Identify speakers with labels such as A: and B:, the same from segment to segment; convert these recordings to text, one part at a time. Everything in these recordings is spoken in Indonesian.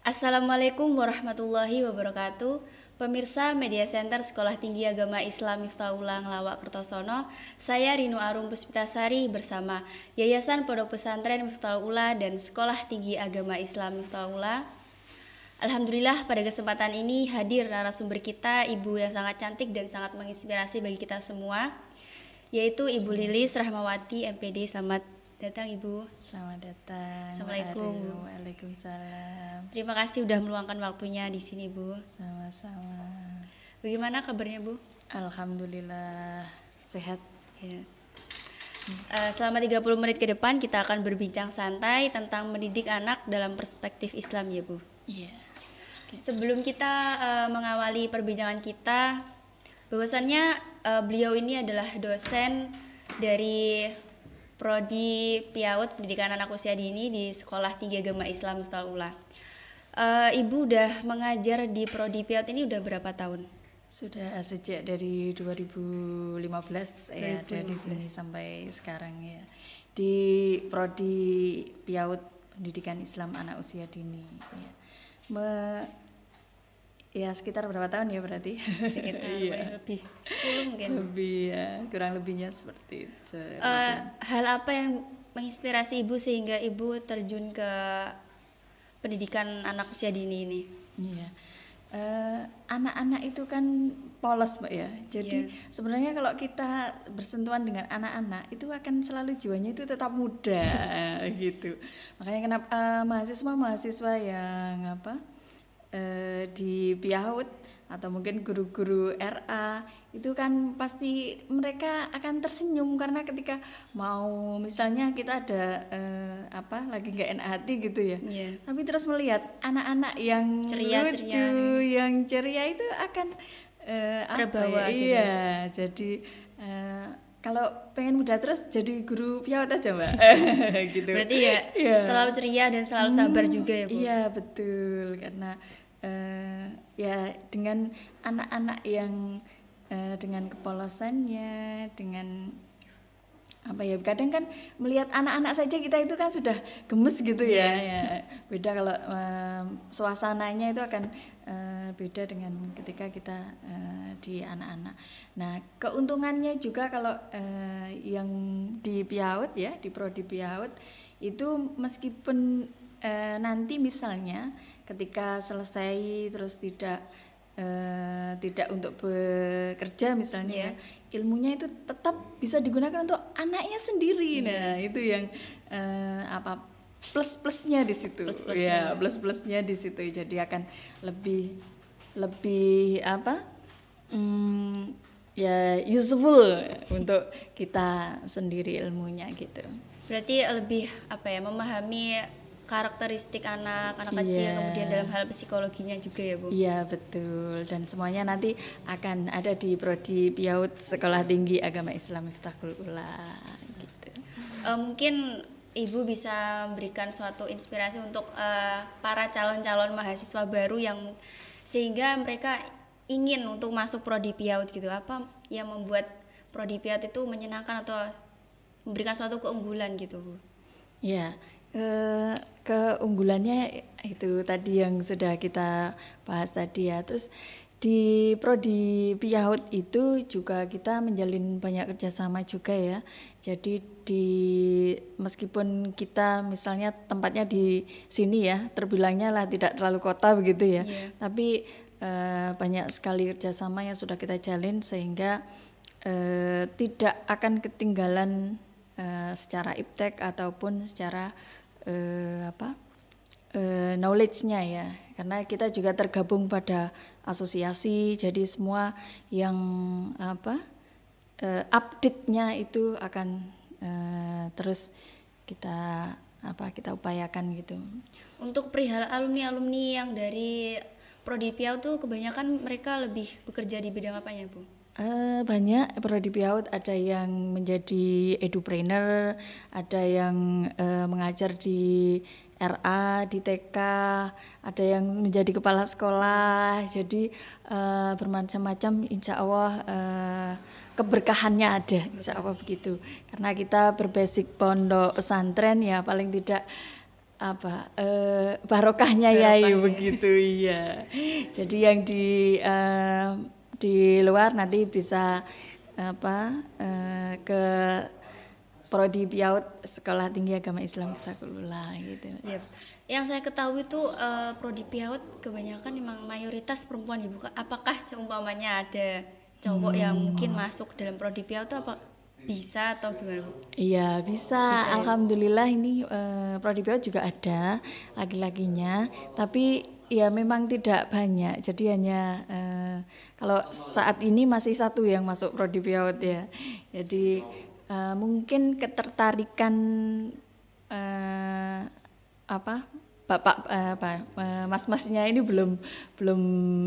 A: Assalamualaikum warahmatullahi wabarakatuh. Pemirsa Media Center Sekolah Tinggi Agama Islam Miftahullah Ngelawak Kertosono, saya Rinu Arum Puspitasari bersama Yayasan Pondok Pesantren Miftahullah dan Sekolah Tinggi Agama Islam Miftahullah. Alhamdulillah pada kesempatan ini hadir narasumber kita, ibu yang sangat cantik dan sangat menginspirasi bagi kita semua, yaitu Ibu Lilis Rahmawati MPD. Selamat datang Ibu.
B: Selamat datang.
A: Assalamualaikum.
B: Waalaikumsalam.
A: Terima kasih sudah meluangkan waktunya di sini Bu.
B: Sama-sama.
A: Bagaimana kabarnya Bu?
B: Alhamdulillah sehat.
A: Ya. Selama 30 menit ke depan kita akan berbincang santai tentang mendidik anak dalam perspektif Islam ya Bu.
B: Iya.
A: Sebelum kita mengawali perbincangan kita, bahwasannya beliau ini adalah dosen dari Prodi PIAUD Pendidikan Anak Usia Dini di Sekolah Tinggi Agama Islam Miftahullah. Ibu udah mengajar di Prodi PIAUD ini udah berapa tahun?
B: Sudah sejak dari 2015 ya ada di sini sampai sekarang ya. Di Prodi PIAUD Pendidikan Islam Anak Usia Dini ya. Ya sekitar berapa tahun ya berarti?
A: Sekitar lebih 10 mungkin.
B: Lebih ya, kurang lebihnya seperti itu.
A: Hal apa yang menginspirasi Ibu sehingga Ibu terjun ke pendidikan anak usia dini ini?
B: Iya. Anak-anak itu kan polos Mbak ya. Jadi sebenarnya kalau kita bersentuhan dengan anak-anak itu akan selalu jiwanya itu tetap muda gitu. Makanya kenapa mahasiswa yang di PIAUD atau mungkin guru-guru RA itu kan pasti mereka akan tersenyum karena ketika mau misalnya kita ada lagi nggak enak hati gitu ya, tapi terus melihat anak-anak yang lucu, yang ceria itu akan
A: terbawa
B: gitu. Iya, jadi kalau pengen muda terus jadi guru PIAUD aja Mbak. Gitu.
A: Berarti ya selalu ceria dan selalu sabar juga ya Bu?
B: Iya betul, karena ya dengan anak-anak yang dengan kepolosannya, dengan kadang kan melihat anak-anak saja kita itu kan sudah gemes gitu ya. Beda kalau suasananya itu akan beda dengan ketika kita di anak-anak. Nah keuntungannya juga kalau yang di PIAUD ya, di Prodi PIAUD itu meskipun nanti misalnya ketika selesai terus tidak untuk bekerja misalnya ilmunya itu tetap bisa digunakan untuk anaknya sendiri. Nah itu yang plus-plusnya di situ. Plus-plusnya di situ. Jadi akan lebih useful untuk kita sendiri ilmunya gitu.
A: Berarti lebih memahami karakteristik anak kecil, kemudian dalam hal psikologinya juga ya Bu?
B: Iya betul, dan semuanya nanti akan ada di Prodi PIAUD Sekolah Tinggi Agama Islam Miftahullah gitu.
A: Mungkin Ibu bisa memberikan suatu inspirasi untuk para calon-calon mahasiswa baru yang sehingga mereka ingin untuk masuk Prodi PIAUD gitu. Apa yang membuat Prodi PIAUD itu menyenangkan atau memberikan suatu keunggulan gitu Bu?
B: Ya, keunggulannya itu tadi yang sudah kita bahas tadi ya. Terus di Prodi PIAUD itu juga kita menjalin banyak kerjasama juga ya. Jadi meskipun kita misalnya tempatnya di sini ya, terbilangnya lah tidak terlalu kota begitu ya. Tapi banyak sekali kerjasama yang sudah kita jalin sehingga tidak akan ketinggalan secara iptek ataupun secara knowledge-nya ya, karena kita juga tergabung pada asosiasi, jadi semua yang update-nya itu akan terus kita upayakan gitu.
A: Untuk perihal alumni yang dari Prodi PIAUD tuh kebanyakan mereka lebih bekerja di bidang apanya Bu?
B: Banyak Prodi PIAUD, ada yang menjadi edupreneur, ada yang mengajar di RA, di TK, ada yang menjadi kepala sekolah. Jadi bermacam-macam, insya Allah keberkahannya ada, insya Allah begitu. Karena kita berbasic pondok pesantren ya, paling tidak barokahnya yai
A: Barokahnya.
B: begitu iya. Jadi yang di luar nanti bisa ke Prodi PIAUD Sekolah Tinggi Agama Islam Hifdzakullah gitu.
A: Yep. Yang saya ketahui itu prodi PIAUD kebanyakan memang mayoritas perempuan ibu. Apakah seumpamanya ada cowok yang mungkin masuk dalam prodi PIAUD itu apa bisa atau gimana Bu?
B: Iya bisa,
A: Bisa, ya?
B: alhamdulillah ini Prodi PIAUD juga ada laki-lakinya, tapi ya memang tidak banyak. Jadi hanya kalau saat ini masih satu yang masuk Prodi PIAUD ya. Jadi mungkin ketertarikan mas-masnya ini belum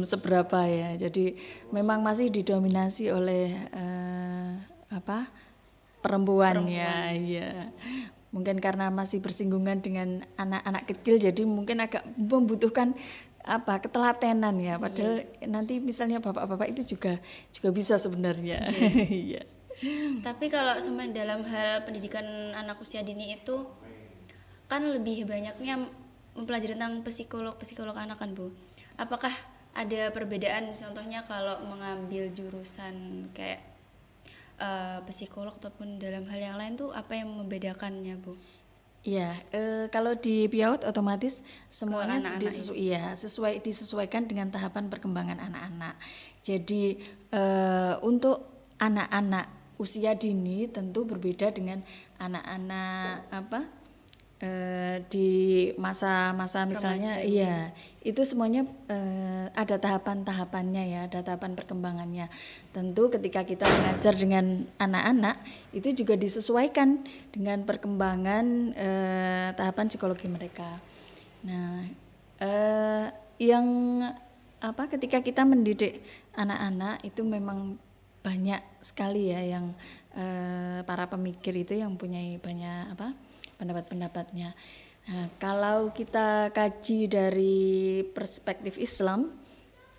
B: seberapa ya. Jadi memang masih didominasi oleh perempuan ya, iya. Mungkin karena masih bersinggungan dengan anak-anak kecil, jadi mungkin agak membutuhkan ketelatenan ya. Padahal nanti misalnya bapak-bapak itu juga bisa sebenarnya. Iya.
A: Tapi kalau dalam hal pendidikan anak usia dini itu kan lebih banyaknya mempelajari tentang psikolog anak kan Bu. Apakah ada perbedaan contohnya kalau mengambil jurusan kayak psikolog ataupun dalam hal yang lain tuh apa yang membedakannya Bu?
B: Iya, kalau di PIAUD otomatis semuanya
A: anak-anak
B: disesuaikan dengan tahapan perkembangan anak-anak. Jadi untuk anak-anak usia dini tentu berbeda dengan anak-anak di masa-masa misalnya,
A: Remaja.
B: iya itu semuanya ada tahapan-tahapannya ya, ada tahapan perkembangannya. Tentu ketika kita mengajar dengan anak-anak itu juga disesuaikan dengan perkembangan tahapan psikologi mereka. Nah, yang ketika kita mendidik anak-anak itu memang banyak sekali ya yang para pemikir itu yang punya banyak pendapat-pendapatnya. Nah, kalau kita kaji dari perspektif Islam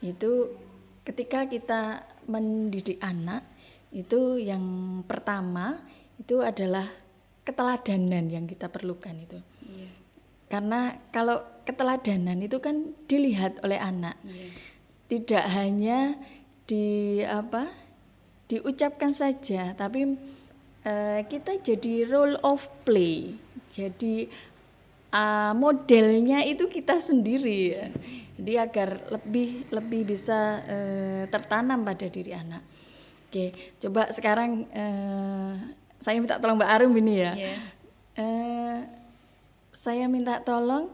B: itu ketika kita mendidik anak itu yang pertama itu adalah keteladanan yang kita perlukan itu.
A: Iya.
B: Karena kalau keteladanan itu kan dilihat oleh anak.
A: Iya.
B: Tidak hanya diucapkan saja, tapi kita jadi role of play. Jadi modelnya itu kita sendiri ya. Jadi agar lebih bisa tertanam pada diri anak. Oke, coba sekarang saya minta tolong Mbak Arum ini ya.
A: Yeah.
B: Saya minta tolong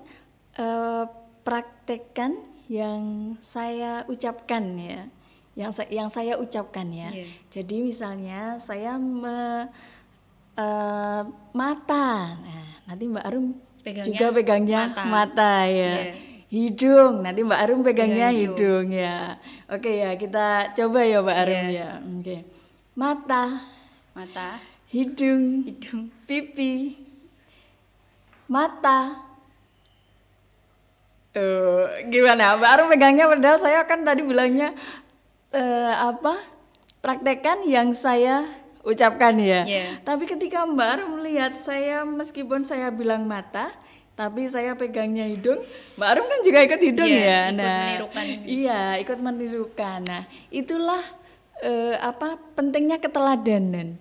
B: praktekkan yang saya ucapkan ya. Yang saya ucapkan ya.
A: Yeah.
B: Jadi misalnya saya mata. Nah, nanti Mbak Arum juga pegangnya mata ya. Yeah. Hidung, nanti Mbak Arum pegangnya hidung ya. Oke ya, kita coba ya Mbak Arum ya. Oke. Mata, hidung, pipi, mata. Gimana Mbak Arum pegangnya, padahal saya kan tadi bilangnya praktekkan yang saya ucapkan ya.
A: Yeah.
B: Tapi ketika Mbak Arum melihat saya, meskipun saya bilang mata, tapi saya pegangnya hidung, Mbak Arum kan juga ikut hidung ya.
A: Ikut menirukan.
B: Iya, ikut menirukan. Nah, itulah pentingnya keteladanan.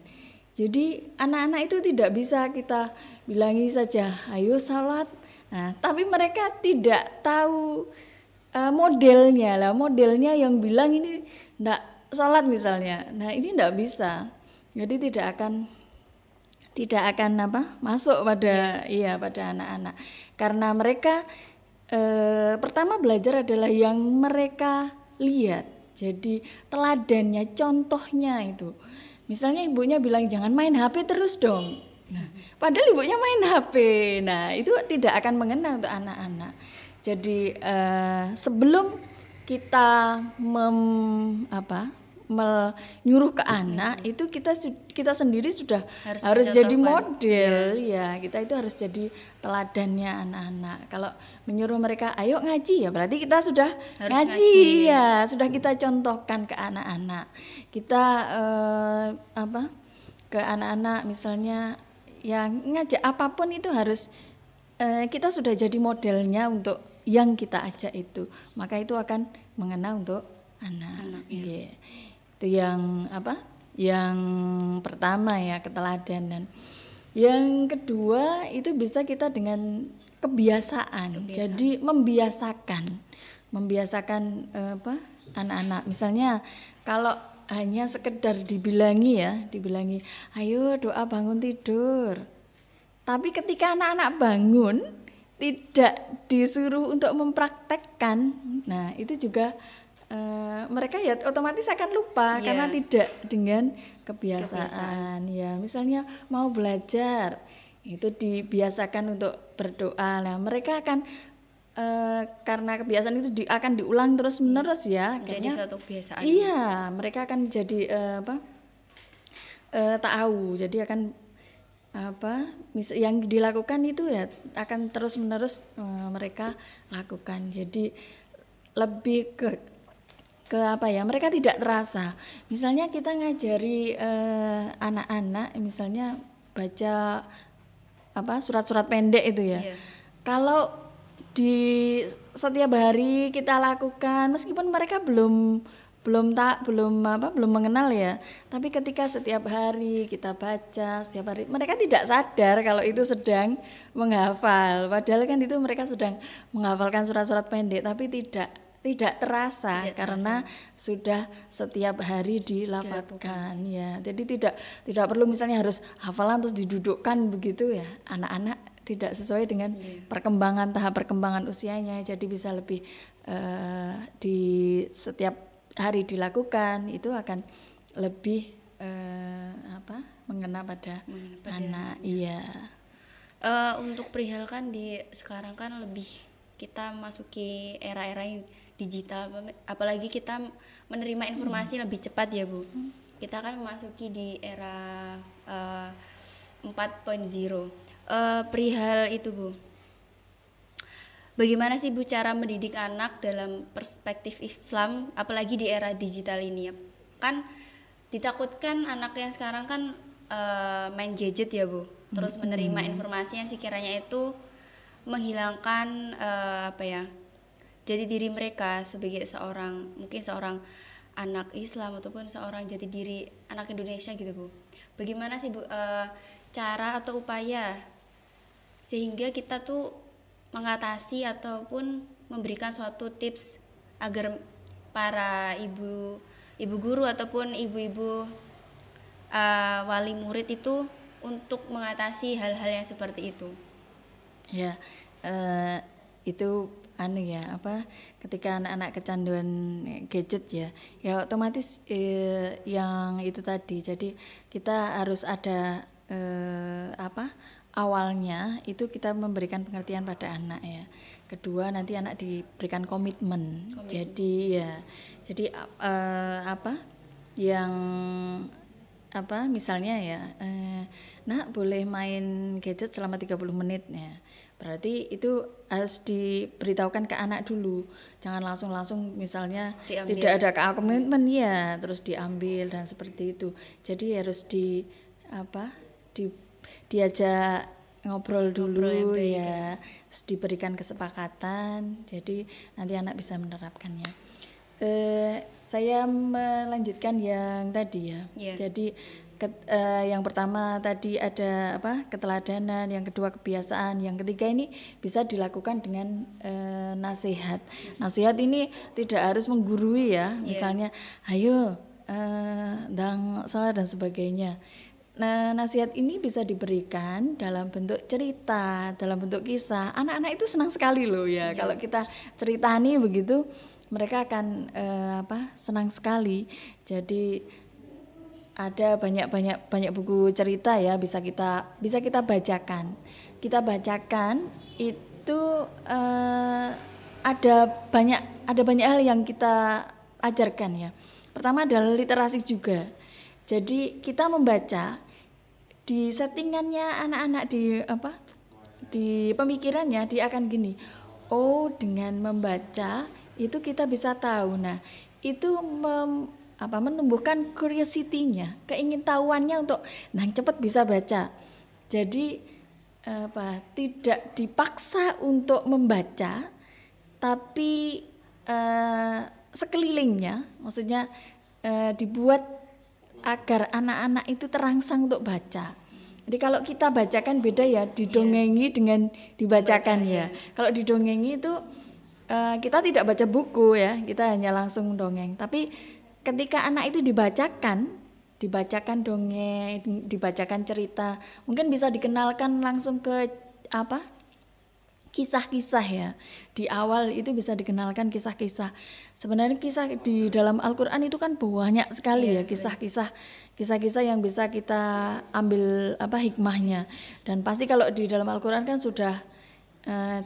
B: Jadi anak-anak itu tidak bisa kita bilangi saja, ayo salat. Nah, tapi mereka tidak tahu modelnya lah. Modelnya yang bilang ini enggak salat misalnya. Nah, ini enggak bisa. Jadi tidak akan masuk pada pada anak-anak. Karena mereka pertama belajar adalah yang mereka lihat. Jadi teladannya, contohnya itu. Misalnya ibunya bilang jangan main HP terus dong. Nah, padahal ibunya main HP. Nah, itu tidak akan mengena untuk anak-anak. Jadi sebelum kita menyuruh ke anak itu kita sendiri sudah harus jadi model ya. Kita itu harus jadi teladannya anak-anak. Kalau menyuruh mereka ayo ngaji ya berarti kita sudah harus ngaji ya, sudah kita contohkan ke anak-anak. Kita ke anak-anak misalnya yang ngajak apapun itu harus kita sudah jadi modelnya untuk yang kita ajak itu, maka itu akan mengena untuk anak. Iya. Itu yang apa? Yang pertama ya, keteladanan. Yang kedua itu bisa kita dengan kebiasaan. Jadi membiasakan apa? Anak-anak. Misalnya kalau hanya sekedar dibilangi, ayo doa bangun tidur. Tapi ketika anak-anak bangun tidak disuruh untuk mempraktekkan, nah itu juga mereka ya otomatis akan lupa karena tidak dengan kebiasaan. Ya, misalnya mau belajar itu dibiasakan untuk berdoa. Nah, mereka akan karena kebiasaan itu akan diulang terus menerus ya.
A: Jadi suatu kebiasaan.
B: Iya, mereka akan jadi tahu. Jadi akan yang dilakukan itu ya akan terus menerus mereka lakukan. Jadi lebih ke apa ya, mereka tidak terasa. Misalnya kita ngajari anak-anak misalnya baca surat-surat pendek itu ya. Kalau di setiap hari kita lakukan, meskipun mereka belum mengenal ya, tapi ketika setiap hari kita baca, setiap hari mereka tidak sadar kalau itu sedang menghafal, padahal kan itu mereka sedang menghafalkan surat-surat pendek, tapi tidak terasa karena sudah setiap hari dilafadzkan ya. Jadi tidak perlu misalnya harus hafalan terus didudukkan begitu ya. Anak-anak tidak sesuai dengan tahap perkembangan usianya, jadi bisa lebih di setiap hari dilakukan, itu akan lebih mengena pada anak. Iya.
A: Untuk perihal kan di sekarang kan lebih kita masuki era-era yang digital, apalagi kita menerima informasi lebih cepat ya Bu. Kita kan memasuki di era 4.0. Perihal itu Bu, bagaimana sih Bu cara mendidik anak dalam perspektif Islam, apalagi di era digital ini ya? Kan ditakutkan anak yang sekarang kan main gadget ya Bu, terus menerima informasi yang sekiranya itu menghilangkan jati diri mereka sebagai mungkin seorang anak Islam ataupun seorang jati diri anak Indonesia gitu Bu. Bagaimana sih Bu cara atau upaya sehingga kita tuh mengatasi ataupun memberikan suatu tips agar para ibu guru ataupun ibu-ibu wali murid itu untuk mengatasi hal-hal yang seperti itu?
B: Ya, itu ketika anak-anak kecanduan gadget ya otomatis yang itu tadi. Jadi kita harus ada awalnya itu kita memberikan pengertian pada anak ya. Kedua nanti anak diberikan komitmen. Jadi misalnya ya nak boleh main gadget selama 30 menit ya. Berarti itu harus diberitahukan ke anak dulu. Jangan langsung misalnya diambil. Tidak ada komitmen ya, terus diambil dan seperti itu. Jadi harus diajak ngobrol dulu ya, diberikan kesepakatan. Jadi nanti anak bisa menerapkannya. Saya melanjutkan yang tadi ya. Jadi yang pertama tadi ada keteladanan, yang kedua kebiasaan, yang ketiga ini bisa dilakukan dengan nasihat. Nasihat ini tidak harus menggurui ya, misalnya ayo ndang salat dan sebagainya. Nah, nasihat ini bisa diberikan dalam bentuk cerita, dalam bentuk kisah. Anak-anak itu senang sekali loh ya. Kalau kita ceritani begitu, mereka akan senang sekali. Jadi ada banyak buku cerita ya, bisa kita bacakan. Kita bacakan itu ada banyak hal yang kita ajarkan ya. Pertama adalah literasi juga. Jadi kita membaca di settingannya anak-anak di pemikirannya dia akan gini. Oh, dengan membaca itu kita bisa tahu. Nah, itu menumbuhkan curiosity-nya, keingintahuannya untuk cepat bisa baca. Jadi tidak dipaksa untuk membaca, tapi sekelilingnya, maksudnya dibuat agar anak-anak itu terangsang untuk baca. Jadi kalau kita bacakan beda ya, didongengi dengan dibacakan ya. Kalau didongengi itu kita tidak baca buku ya, kita hanya langsung dongeng. Tapi ketika anak itu dibacakan dongeng, dibacakan cerita, mungkin bisa dikenalkan langsung ke kisah-kisah ya. Di awal itu bisa dikenalkan kisah-kisah. Sebenarnya kisah di dalam Al-Qur'an itu kan banyak sekali ya kisah-kisah yang bisa kita ambil hikmahnya. Dan pasti kalau di dalam Al-Qur'an kan sudah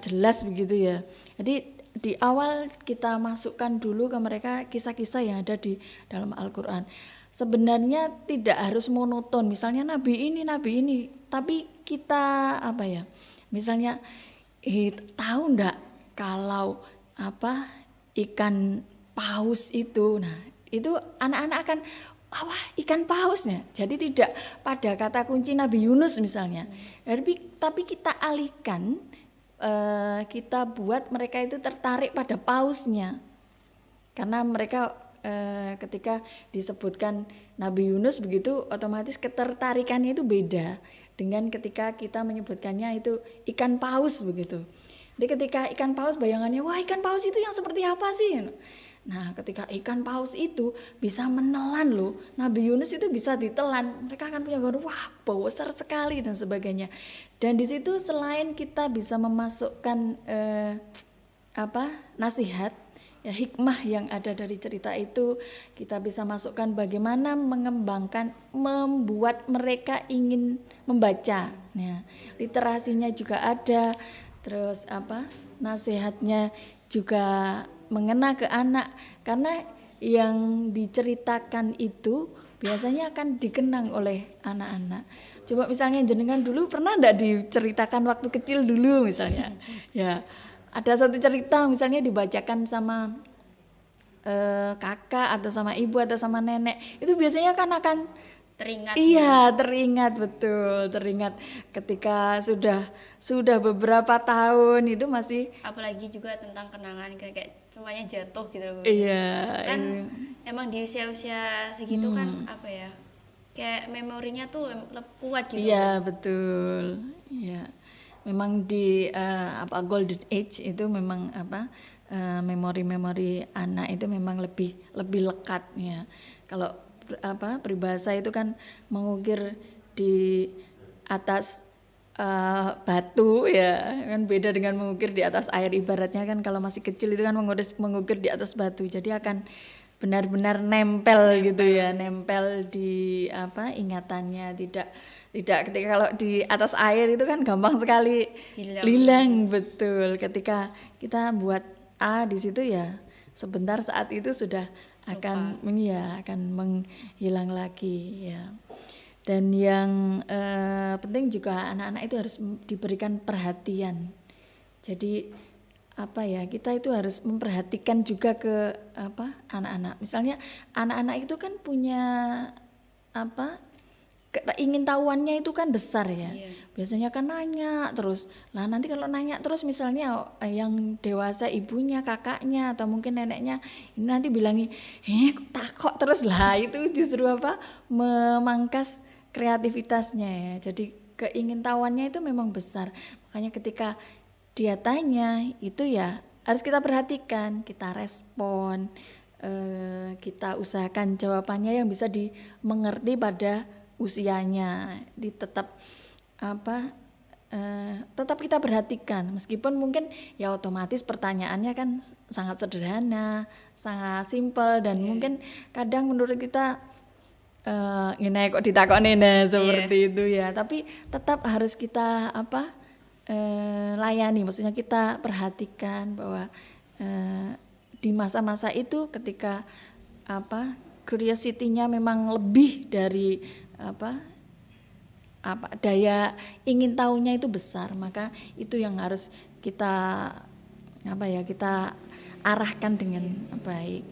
B: jelas begitu ya. Jadi di awal kita masukkan dulu ke mereka kisah-kisah yang ada di dalam Al-Qur'an. Sebenarnya tidak harus monoton, misalnya nabi ini, tapi kita misalnya tahu enggak kalau ikan paus itu, nah itu anak-anak akan wah ikan pausnya. Jadi tidak pada kata kunci Nabi Yunus misalnya, tapi kita alihkan, kita buat mereka itu tertarik pada pausnya, karena mereka ketika disebutkan Nabi Yunus begitu, otomatis ketertarikannya itu beda dengan ketika kita menyebutkannya itu ikan paus begitu. Jadi ketika ikan paus bayangannya, wah ikan paus itu yang seperti apa sih? Nah ketika ikan paus itu bisa menelan loh, Nabi Yunus itu bisa ditelan, mereka akan punya gambaran, wah besar sekali dan sebagainya. Dan di situ selain kita bisa memasukkan nasihat, ya hikmah yang ada dari cerita itu, kita bisa masukkan bagaimana mengembangkan, membuat mereka ingin membaca. Nah, literasinya juga ada, terus nasihatnya juga mengena ke anak, karena yang diceritakan itu biasanya akan dikenang oleh anak-anak. Coba misalnya jenengan dulu pernah enggak diceritakan waktu kecil dulu misalnya, ya. Ada satu cerita misalnya dibacakan sama kakak atau sama ibu atau sama nenek, itu biasanya kan akan
A: teringat.
B: Iya, teringat ketika sudah beberapa tahun itu masih,
A: apalagi juga tentang kenangan kayak semuanya jatuh gitu loh.
B: Iya.
A: Kan emang di usia-usia segitu kan kayak memorinya tuh kuat gitu.
B: Iya, betul. Iya. Memang di golden age itu memang memori-memori anak itu memang lebih lekat ya. Kalau peribahasa itu kan mengukir di atas batu ya, kan beda dengan mengukir di atas air. Ibaratnya kan kalau masih kecil itu kan mengukir di atas batu, jadi akan benar-benar nempel gitu ya, nempel di ingatannya. Tidak ketika kalau di atas air itu kan gampang sekali hilang. Betul, ketika kita buat di situ ya sebentar saat itu sudah akan menghilang lagi ya. Dan yang penting juga anak-anak itu harus diberikan perhatian. Jadi kita itu harus memperhatikan juga ke anak-anak. Misalnya anak-anak itu kan punya ingin tahuannya itu kan besar ya. Biasanya kan nanya terus. Nah nanti kalau nanya terus misalnya yang dewasa ibunya, kakaknya atau mungkin neneknya ini nanti bilangi, takut terus lah, itu justru memangkas kreativitasnya ya. Jadi keingintahuannya itu memang besar. Makanya ketika dia tanya itu ya harus kita perhatikan, kita respon, kita usahakan jawabannya yang bisa dimengerti pada usianya. Tetap kita perhatikan, meskipun mungkin ya otomatis pertanyaannya kan sangat sederhana, sangat simpel, dan mungkin kadang menurut kita ini kok ditakoni seperti itu ya, tapi tetap harus kita layani, maksudnya kita perhatikan bahwa di masa-masa itu ketika curiosity-nya memang lebih dari daya ingin tahunya itu besar, maka itu yang harus kita kita arahkan dengan baik.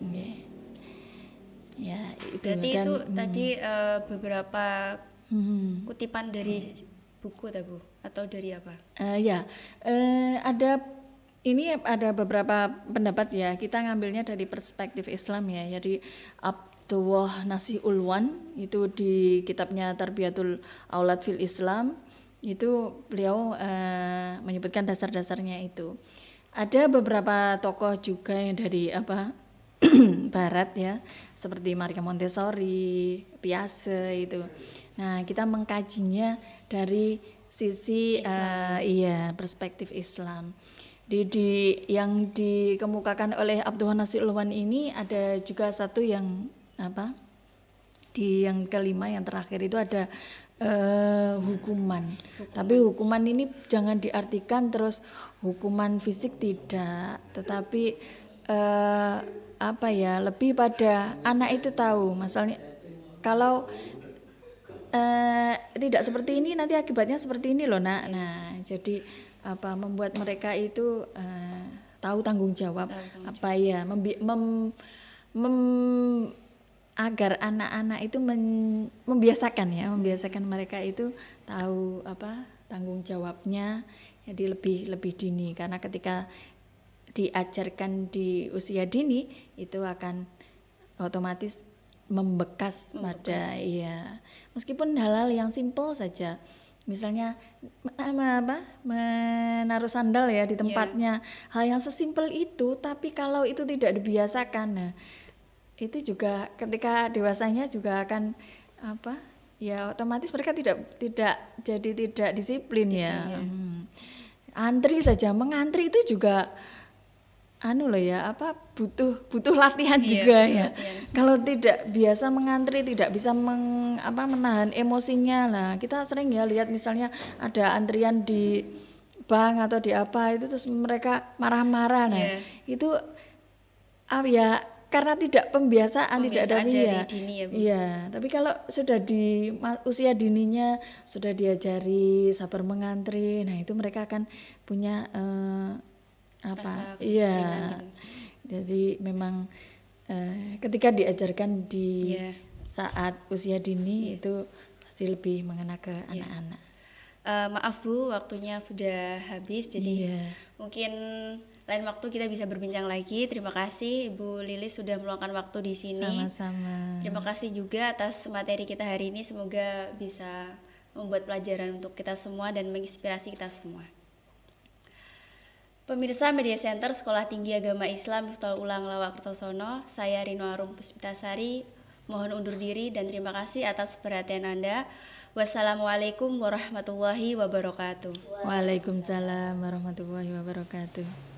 B: Ya, itu.
A: Berarti kan, itu tadi beberapa kutipan dari buku tak Bu? Atau dari apa?
B: Ada ada beberapa pendapat ya. Kita ngambilnya dari perspektif Islam ya. Jadi Abdullah Nasih Ulwan itu di kitabnya Tarbiyatul Aulad fil Islam itu beliau menyebutkan dasar-dasarnya itu. Ada beberapa tokoh juga yang dari Barat ya, seperti Maria Montessori, Piaget itu. Nah, kita mengkajinya dari sisi perspektif Islam. Yang dikemukakan oleh Abdullah Nasir Ulwan ini ada juga satu yang di yang kelima yang terakhir itu ada hukuman. Tapi hukuman ini jangan diartikan terus hukuman fisik tidak, tetapi lebih pada anak itu tahu, misalnya kalau tidak seperti ini nanti akibatnya seperti ini loh nak. Nah, jadi membuat mereka itu tahu tanggung jawab, agar anak-anak itu membiasakan mereka itu tahu tanggung jawabnya, jadi lebih dini, karena ketika diajarkan di usia dini itu akan otomatis membekas pada meskipun hal-hal yang simpel saja, misalnya menaruh sandal ya di tempatnya, hal yang sesimpel itu, tapi kalau itu tidak dibiasakan, nah itu juga ketika dewasanya juga akan otomatis mereka tidak disiplin ya. Antri saja, mengantri itu juga butuh latihan juga ya. Kalau tidak biasa mengantri, tidak bisa menahan emosinya. Nah, kita sering ya lihat misalnya ada antrian di bank atau di itu terus mereka marah-marah. Nah, itu karena tidak pembiasaan tidak ada
A: dari dini ya Bu.
B: Iya, tapi kalau sudah di usia dininya sudah diajari sabar mengantri, nah itu mereka akan punya jadi memang ketika diajarkan di saat usia dini itu pasti lebih mengena ke anak-anak.
A: Maaf Bu, waktunya sudah habis, jadi mungkin lain waktu kita bisa berbincang lagi. Terima kasih Ibu Lilis sudah meluangkan waktu di sini.
B: Sama-sama.
A: Terima kasih juga atas materi kita hari ini, semoga bisa membuat pelajaran untuk kita semua dan menginspirasi kita semua. Pemirsa Media Center Sekolah Tinggi Agama Islam Miftahul Ulang Lawak Kertosono, saya Rino Arum Puspitasari mohon undur diri dan terima kasih atas perhatian Anda. Wassalamualaikum warahmatullahi wabarakatuh.
B: Waalaikumsalam warahmatullahi wabarakatuh.